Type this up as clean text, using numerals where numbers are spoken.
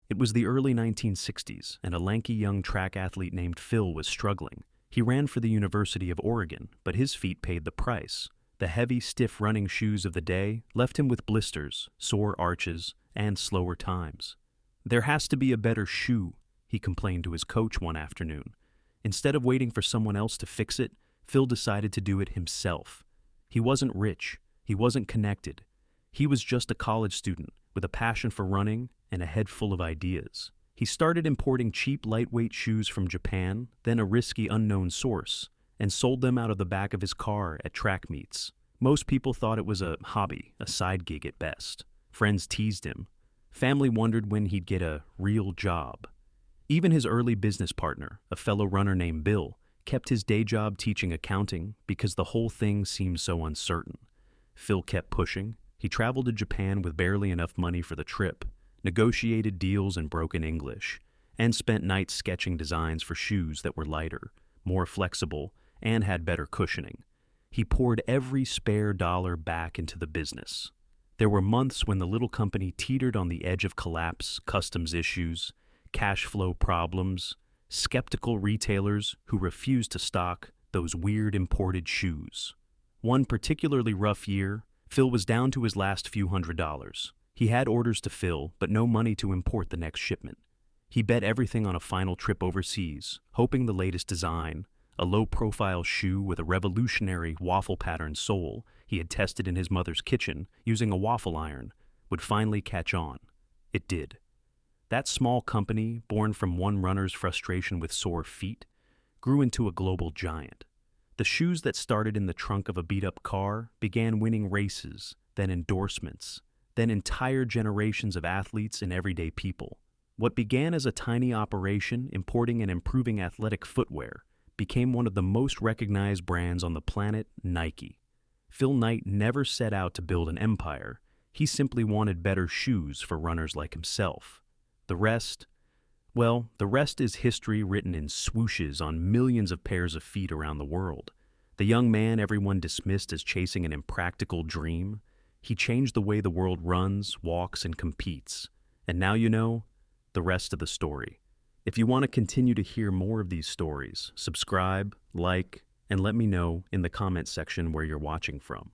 It was the early 1960s, and a lanky young track athlete named Phil was struggling. He ran for the University of Oregon, but his feet paid the price. The heavy, stiff running shoes of the day left him with blisters, sore arches, and slower times. "There has to be a better shoe," he complained to his coach one afternoon. Instead of waiting for someone else to fix it, Phil decided to do it himself. He wasn't rich. He wasn't connected. He was just a college student with a passion for running and a head full of ideas. He started importing cheap, lightweight shoes from Japan, then a risky, unknown source, and sold them out of the back of his car at track meets. Most people thought it was a hobby, a side gig at best. Friends teased him. Family wondered when he'd get a real job. Even his early business partner, a fellow runner named Bill, kept his day job teaching accounting because the whole thing seemed so uncertain. Phil kept pushing. He traveled to Japan with barely enough money for the trip, negotiated deals in broken English, and spent nights sketching designs for shoes that were lighter, more flexible, and had better cushioning. He poured every spare dollar back into the business. There were months when the little company teetered on the edge of collapse, customs issues, cash flow problems, skeptical retailers who refused to stock those weird imported shoes. One particularly rough year, Phil was down to his last few $100s. He had orders to fill, but no money to import the next shipment. He bet everything on a final trip overseas, hoping the latest design, a low-profile shoe with a revolutionary waffle-pattern sole he had tested in his mother's kitchen using a waffle iron, would finally catch on. It did. That small company, born from one runner's frustration with sore feet, grew into a global giant. The shoes that started in the trunk of a beat-up car began winning races, then endorsements, then entire generations of athletes and everyday people. What began as a tiny operation importing and improving athletic footwear became one of the most recognized brands on the planet, Nike. Phil Knight never set out to build an empire. He simply wanted better shoes for runners like himself. The rest is history written in swooshes on millions of pairs of feet around the world. The young man everyone dismissed as chasing an impractical dream, he changed the way the world runs, walks, and competes. And now you know the rest of the story. If you want to continue to hear more of these stories, subscribe, like, and let me know in the comment section where you're watching from.